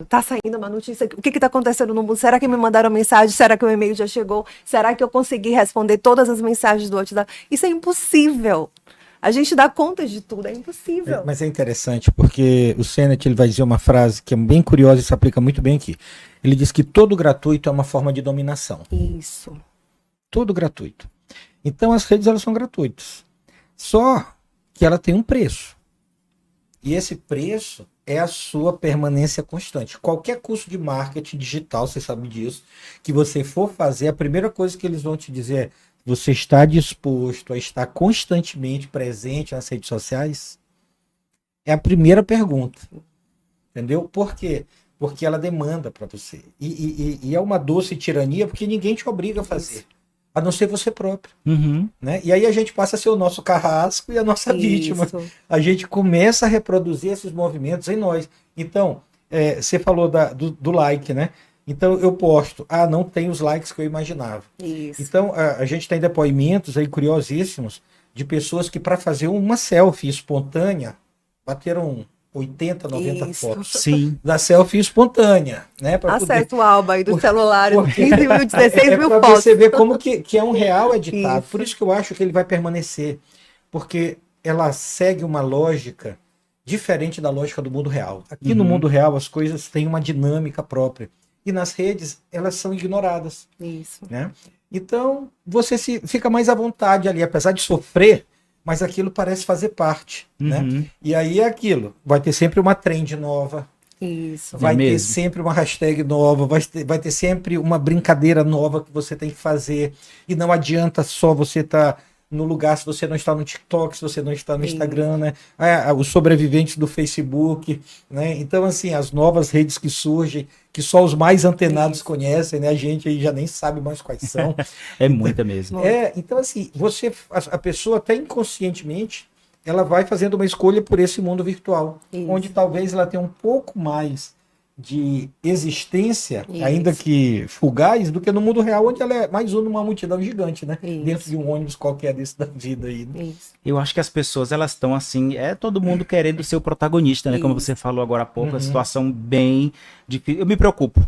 tá saindo uma notícia, o que está acontecendo no mundo? Será que me mandaram mensagem? Será que o e-mail já chegou? Será que eu consegui responder todas as mensagens do WhatsApp? Isso é impossível. A gente dá conta de tudo, é impossível. Mas é interessante, porque o Sennett ele vai dizer uma frase que é bem curiosa e se aplica muito bem aqui. Ele diz que todo gratuito é uma forma de dominação. Isso. Tudo gratuito. Então as redes elas são gratuitas. Só que ela tem um preço. E esse preço é a sua permanência constante. Qualquer curso de marketing digital, você sabe disso, que você for fazer, a primeira coisa que eles vão te dizer é: você está disposto a estar constantemente presente nas redes sociais? É a primeira pergunta. Entendeu? Por quê? Porque ela demanda para você. E é uma doce tirania, porque ninguém te obriga a fazer. A não ser você próprio. Né? E aí a gente passa a ser o nosso carrasco e a nossa vítima. A gente começa a reproduzir esses movimentos em nós. Então, você falou do like, né? Então eu posto, não tem os likes que eu imaginava. Isso. Então a gente tem depoimentos aí curiosíssimos de pessoas que para fazer uma selfie espontânea bateram 80, 90 fotos. Sim. Da selfie espontânea, né? Acesso ao álbum aí do celular, porque 15 mil, 16 mil pra fotos. você ver como que é um real editado. Isso. Por isso que eu acho que ele vai permanecer. Porque ela segue uma lógica diferente da lógica do mundo real. Aqui no mundo real as coisas têm uma dinâmica própria. E nas redes elas são ignoradas. Isso. Né? Então você fica mais à vontade ali, apesar de sofrer, mas aquilo parece fazer parte. Né? E aí é aquilo, vai ter sempre uma trend nova, Isso. vai ter sempre uma hashtag nova, vai ter sempre uma brincadeira nova que você tem que fazer, e não adianta só você estar no lugar se você não está no TikTok, se você não está no Instagram, né? Os sobreviventes do Facebook, né? Então, assim, as novas redes que surgem, que só os mais antenados conhecem, né? A gente aí já nem sabe mais quais são. É muita mesmo. Então, assim, a pessoa até inconscientemente, ela vai fazendo uma escolha por esse mundo virtual, onde talvez ela tenha um pouco mais de existência, ainda que fugaz, do que no mundo real, onde ela é mais uma numa multidão gigante, né? Dentro de um ônibus qualquer desse da vida aí. Né? Eu acho que as pessoas, elas estão assim, todo mundo querendo ser o protagonista, né? Como você falou agora há pouco, a situação bem difícil. Eu me preocupo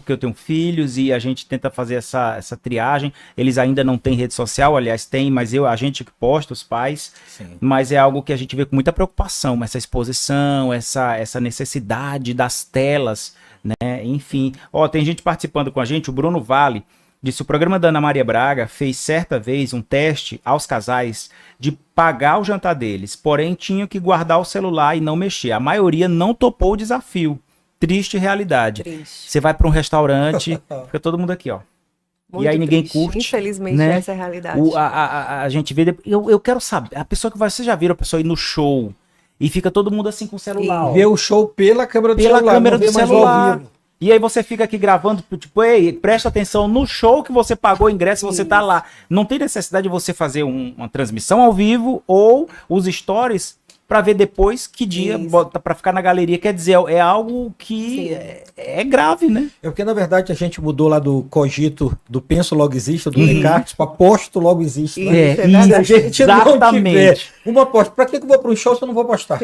porque eu tenho filhos e a gente tenta fazer essa triagem. Eles ainda não têm rede social, aliás, tem, mas a gente que posta, os pais, mas é algo que a gente vê com muita preocupação, essa exposição, essa necessidade das telas, né? Enfim, tem gente participando com a gente, o Bruno Vale disse: o programa da Ana Maria Braga fez certa vez um teste aos casais de pagar o jantar deles, porém tinham que guardar o celular e não mexer. A maioria não topou o desafio. Triste realidade. Você vai para um restaurante, fica todo mundo aqui, ó. Muito e aí ninguém triste. curte. Infelizmente, né? essa é a realidade. A gente vê... Eu quero saber, a pessoa que vai... Vocês já viram a pessoa ir no show e fica todo mundo assim com o celular. Vê o show pela câmera do celular. Pela câmera do celular. E aí você fica aqui gravando, tipo, ei, presta atenção no show que você pagou o ingresso, você tá lá. Não tem necessidade de você fazer uma transmissão ao vivo ou os stories para ver depois que dia bota para ficar na galeria. Quer dizer, é algo que é grave, né? É porque, na verdade, a gente mudou lá do cogito, do penso logo existe, do Descartes, para posto logo existe. Né? Isso, a gente não tiver uma posta. Para que eu vou para um show se eu não vou postar?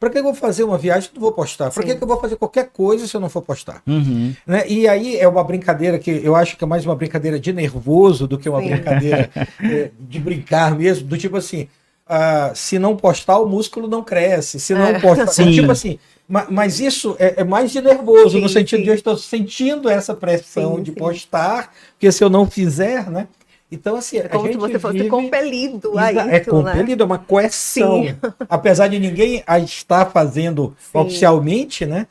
Para que eu vou fazer uma viagem se eu não vou postar? Para que eu vou fazer qualquer coisa se eu não for postar? Né? E aí é uma brincadeira que eu acho que é mais uma brincadeira de nervoso do que uma brincadeira de brincar mesmo, do tipo assim... se não postar, o músculo não cresce. Se não postar, tipo assim. Mas isso é mais de nervoso, no sentido de eu estou sentindo essa pressão de postar, porque se eu não fizer, né? Então, assim, é como se você fosse compelido a isso. É compelido, é uma coerção. Apesar de ninguém a estar fazendo oficialmente, né?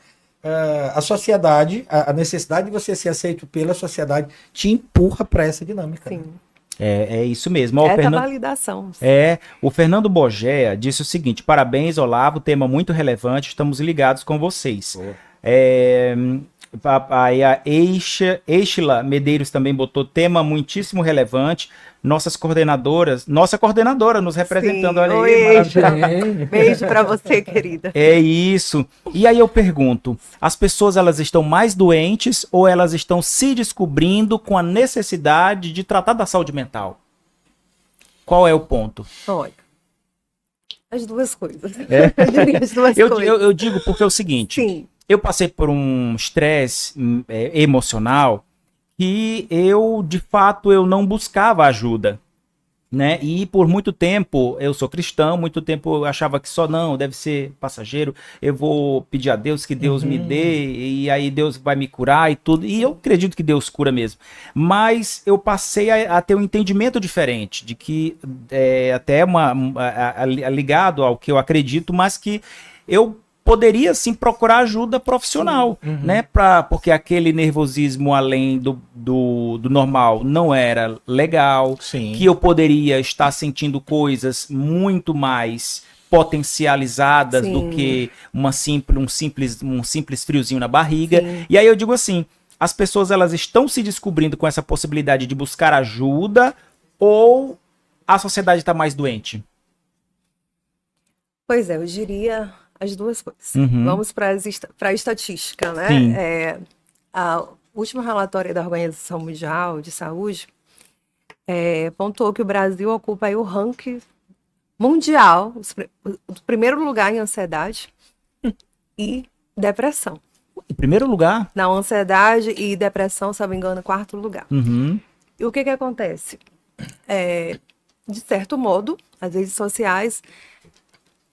A sociedade, a necessidade de você ser aceito pela sociedade te empurra para essa dinâmica. Né? É isso mesmo. Essa validação. O Fernando Bogea disse o seguinte: parabéns, Olavo, tema muito relevante, estamos ligados com vocês. A Eixila Medeiros também botou tema muitíssimo relevante. Nossa coordenadora nos representando. Olha aí, beijo para você, querida. É isso. E aí eu pergunto, as pessoas elas estão mais doentes ou elas estão se descobrindo com a necessidade de tratar da saúde mental? Qual é o ponto? Olha, as duas coisas. Eu diria as duas coisas. Eu digo porque é o seguinte, eu passei por um estresse emocional que eu, de fato, eu não buscava ajuda, né? E por muito tempo, eu sou cristão, muito tempo eu achava que só não, deve ser passageiro, eu vou pedir a Deus que Deus me dê, e aí Deus vai me curar e tudo, e eu acredito que Deus cura mesmo. Mas eu passei a ter um entendimento diferente, de que até ligado ao que eu acredito, mas que eu poderia sim procurar ajuda profissional, né? Porque aquele nervosismo além do normal não era legal, Sim. que eu poderia estar sentindo coisas muito mais potencializadas Sim. do que um simples friozinho na barriga. Sim. E aí eu digo assim, as pessoas elas estão se descobrindo com essa possibilidade de buscar ajuda ou a sociedade está mais doente? Pois é, eu diria as duas coisas. Vamos para a estatística, né? Sim. A última relatório da Organização Mundial de Saúde pontuou que o Brasil ocupa aí o ranking mundial, o primeiro lugar em ansiedade e depressão. Em primeiro lugar? Na ansiedade e depressão, se não me engano, quarto lugar. E o que acontece? De certo modo, as redes sociais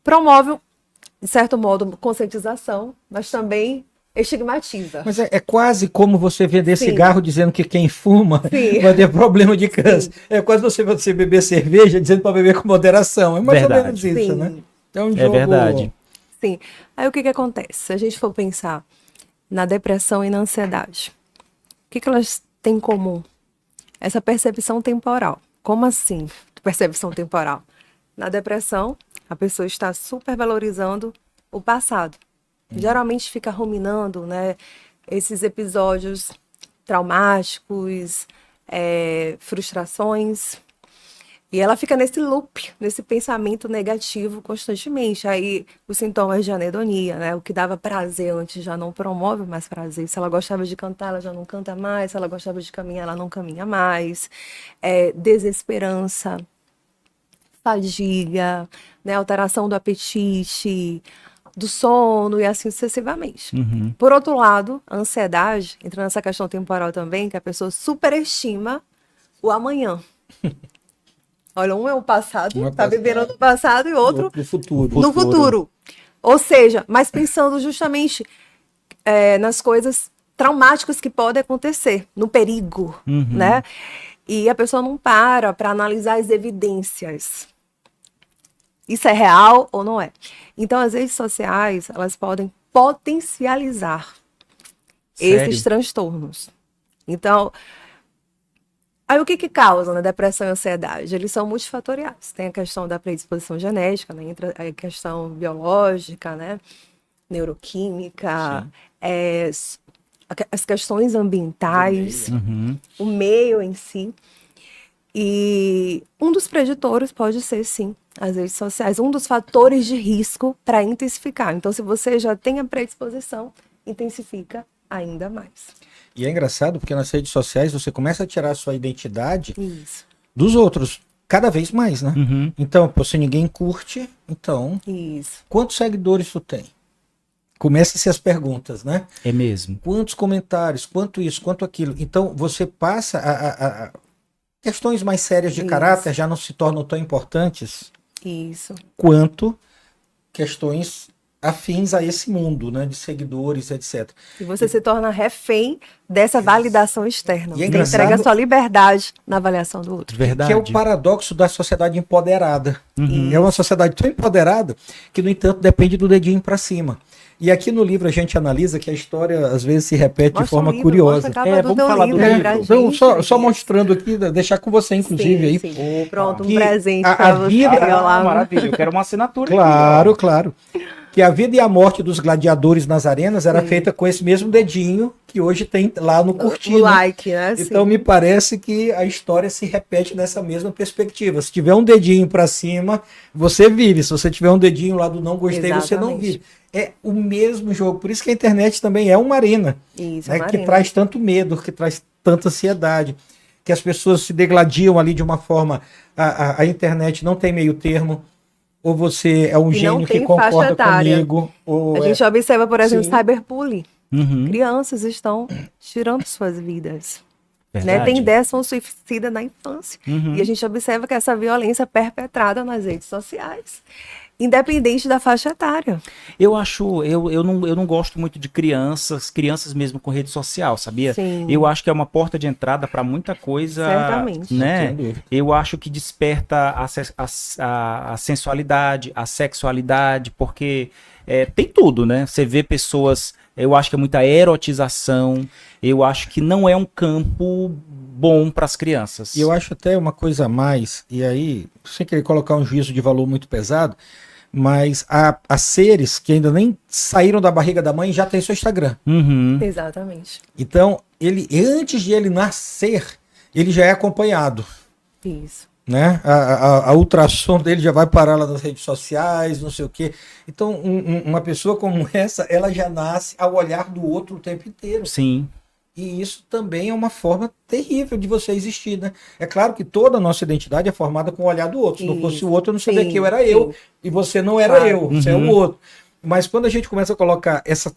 promovem, de certo modo, conscientização, mas também estigmatiza. Mas é quase como você vender Sim. cigarro dizendo que quem fuma Sim. vai ter problema de câncer. É quase você beber cerveja dizendo para beber com moderação. É mais Verdade. ou menos isso, Sim. né? É um É jogo... verdade. Sim. Aí o que acontece? Se a gente for pensar na depressão e na ansiedade, o que elas têm em comum? Essa percepção temporal. Como assim, percepção temporal? Na depressão, a pessoa está supervalorizando o passado. Geralmente fica ruminando, né, esses episódios traumáticos, frustrações. E ela fica nesse loop, nesse pensamento negativo constantemente. Aí os sintomas de anedonia, né? O que dava prazer antes já não promove mais prazer. Se ela gostava de cantar, ela já não canta mais. Se ela gostava de caminhar, ela não caminha mais. Desesperança, fadiga, né? Alteração do apetite, do sono e assim sucessivamente. Por outro lado, a ansiedade, entra nessa questão temporal também, que a pessoa superestima o amanhã. Olha, um é o passado, tá vivendo no passado, e outro no futuro. no futuro. Ou seja, mas pensando justamente nas coisas traumáticas que podem acontecer, no perigo, né? E a pessoa não para analisar as evidências. Isso é real ou não é? Então, as redes sociais, elas podem potencializar esses transtornos. Então, aí o que causa, né, depressão e ansiedade? Eles são multifatoriais. Tem a questão da predisposição genética, né, entra a questão biológica, né, neuroquímica, as questões ambientais, o meio em si. E um dos preditores pode ser, sim, as redes sociais, um dos fatores de risco para intensificar. Então, se você já tem a predisposição, intensifica ainda mais. E é engraçado porque nas redes sociais você começa a tirar a sua identidade Isso. dos outros, cada vez mais, né? Então, pô, se ninguém curte, então, Isso. quantos seguidores tu tem? Começam-se as perguntas, né? É mesmo. Quantos comentários, quanto isso, quanto aquilo. Então, você passa a questões mais sérias de Isso. caráter já não se tornam tão importantes Isso. quanto questões afins a esse mundo, né, de seguidores, etc. E você se torna refém dessa validação externa. E é Você engraçado- entrega a sua liberdade na avaliação do outro. Verdade. Que é o paradoxo da sociedade empoderada. Uhum. É uma sociedade tão empoderada que, no entanto, depende do dedinho para cima. E aqui no livro a gente analisa que a história às vezes se repete de Mostra forma o livro, curiosa. mostra a capa do vamos teu falar do livro livro. pra Então, gente. só mostrando aqui, deixar com você, inclusive, Sim, aí. sim. Pronto, um Que presente a para você. vida- Olavo. Maravilha, eu quero uma assinatura. Claro, aqui, claro. Que a vida e a morte dos gladiadores nas arenas era feita com esse mesmo dedinho que hoje tem lá no curtir. O né? like, né? Então Sim. me parece que a história se repete nessa mesma perspectiva. Se tiver um dedinho para cima, você vive. Se você tiver um dedinho lá do não gostei, você não Exatamente. vive. É o mesmo jogo. Por isso que a internet também é uma arena, Isso, né, uma que arena. traz tanto medo, que traz tanta ansiedade, que as pessoas se degladiam ali de uma forma. A internet não tem meio termo. ou você é um E não gênio que tem faixa concorda etária. comigo, ou A gente observa, por exemplo, Sim. cyberbullying. Uhum. Crianças estão tirando suas vidas. Né? Verdade. Tem ideação suicida na infância. Uhum. E a gente observa que essa violência é perpetrada nas redes sociais, independente da faixa etária. Eu acho, eu não gosto muito de crianças mesmo com rede social, sabia? Sim. Eu acho que é uma porta de entrada para muita coisa, Certamente. né? Sem dúvida. Eu acho que desperta a sensualidade, a sexualidade, porque tem tudo, né? Você vê pessoas, eu acho que é muita erotização, eu acho que não é um campo bom para as crianças. E eu acho até uma coisa a mais, e aí, sem querer colocar um juízo de valor muito pesado, mas há seres que ainda nem saíram da barriga da mãe e já tem seu Instagram. Uhum. Exatamente. Então, antes de ele nascer, ele já é acompanhado. Isso. Né? A ultrassom dele já vai parar lá nas redes sociais, não sei o quê. Então, uma pessoa como essa, ela já nasce ao olhar do outro o tempo inteiro. Sim. E isso também é uma forma terrível de você existir, né? É claro que toda a nossa identidade é formada com o olhar do outro. Se não fosse o outro, eu não sabia Sim, que eu era sim. eu. E você não era Claro. eu, você é o Uhum. outro. Mas quando a gente começa a colocar esse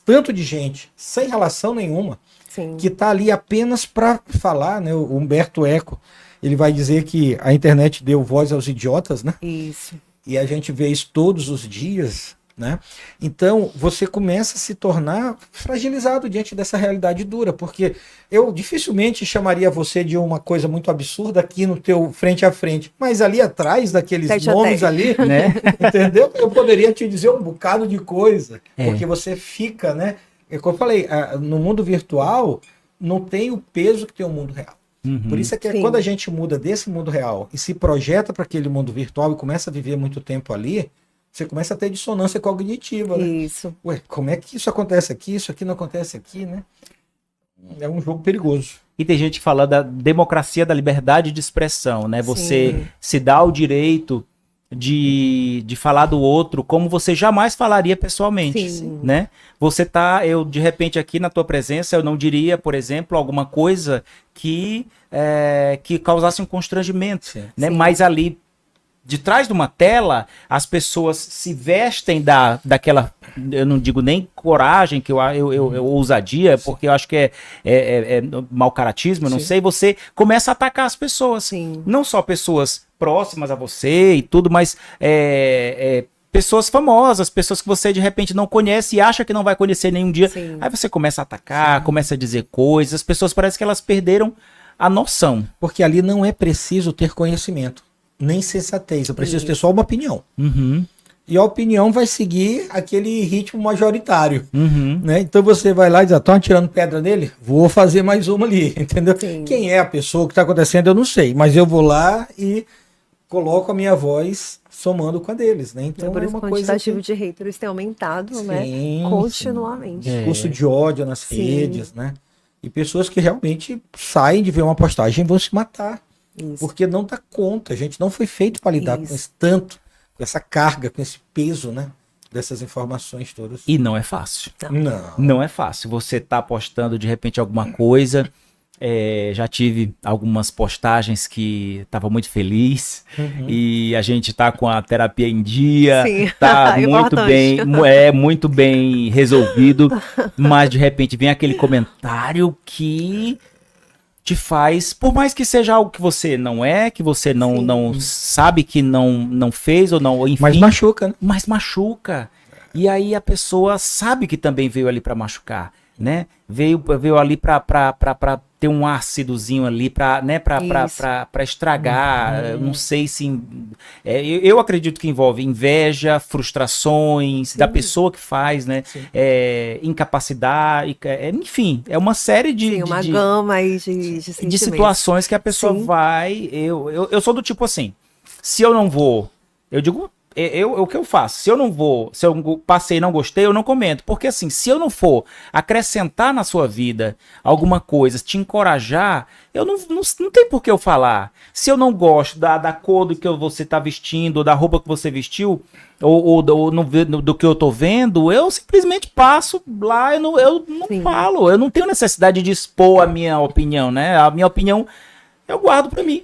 tanto de gente sem relação nenhuma, Sim. que está ali apenas para falar, né? O Humberto Eco, ele vai dizer que a internet deu voz aos idiotas, né? Isso. E a gente vê isso todos os dias, né? Então você começa a se tornar fragilizado diante dessa realidade dura, porque eu dificilmente chamaria você de uma coisa muito absurda aqui no teu frente a frente, mas ali atrás daqueles Tete a nomes tete. ali, Né? entendeu? Eu poderia te dizer um bocado de coisa, É. porque você fica, né? É como eu falei, no mundo virtual não tem o peso que tem o mundo real. Uhum. Por isso é que Sim. quando a gente muda desse mundo real e se projeta para aquele mundo virtual e começa a viver muito tempo ali, você começa a ter dissonância cognitiva, né? Isso. Ué, como é que isso acontece aqui? Isso aqui não acontece aqui, né? É um jogo perigoso. E tem gente que fala da democracia da liberdade de expressão, né? Você Sim. se dá o direito de falar do outro como você jamais falaria pessoalmente, Sim. né? Você tá, eu de repente aqui na tua presença, eu não diria, por exemplo, alguma coisa que causasse um constrangimento, Sim. né? Sim. Mas ali de trás de uma tela, as pessoas se vestem daquela, eu não digo nem coragem, que eu ousadia, porque eu acho que é mau caratismo, eu não Sim. sei, você começa a atacar as pessoas. Sim. Não só pessoas próximas a você e tudo, mas pessoas famosas, pessoas que você de repente não conhece e acha que não vai conhecer nenhum dia. Sim. Aí você começa a atacar, começa a dizer coisas, as pessoas parecem que elas perderam a noção. Porque ali não é preciso ter conhecimento, nem sensatez. Eu preciso ter só uma opinião. Uhum, E a opinião vai seguir aquele ritmo majoritário. uhum. Né? Então você vai lá e diz, estão atirando pedra nele? Vou fazer mais uma ali, entendeu? Sim. Quem é a pessoa, o que está acontecendo, eu não sei. Mas eu vou lá e coloco a minha voz somando com a deles, né? Então Por é isso uma o coisa quantitativo de haters tem aumentado, né? Sim, Continuamente. sim. discurso de ódio nas Sim. redes, né? E pessoas que realmente saem de ver uma postagem e vão se matar. Isso. Porque não dá conta, a gente não foi feito para lidar Isso. com esse tanto, com essa carga, com esse peso, né? Dessas informações todas. E não é fácil. Não. Não é fácil. Você tá postando de repente alguma coisa. Já tive algumas postagens que estava muito feliz e a gente tá com a terapia em dia, Sim. tá muito Importante. bem, muito bem resolvido, mas de repente vem aquele comentário que te faz, por mais que seja algo que você não que você não sabe que não fez ou não, enfim, Mas machuca, né? mas machuca. E aí a pessoa sabe que também veio ali para machucar, né? Veio ali para ter um ácidozinho ali para, né, para estragar. Eu não sei se eu acredito que envolve inveja, frustrações da pessoa que faz, né? Incapacidade, enfim, é uma série de Sim, uma gama aí de de sentimentos. situações que a pessoa Sim. vai. Eu sou do tipo assim, se eu não vou, eu digo, o que eu faço? Se eu não vou, se eu passei e não gostei, eu não comento. Porque assim, se eu não for acrescentar na sua vida alguma coisa, te encorajar, eu não tem por que eu falar. Se eu não gosto da cor do que você tá vestindo, ou da roupa que você vestiu, ou do que eu tô vendo, eu simplesmente passo lá, eu não Sim. falo. Eu não tenho necessidade de expor a minha opinião, né? A minha opinião eu guardo pra mim.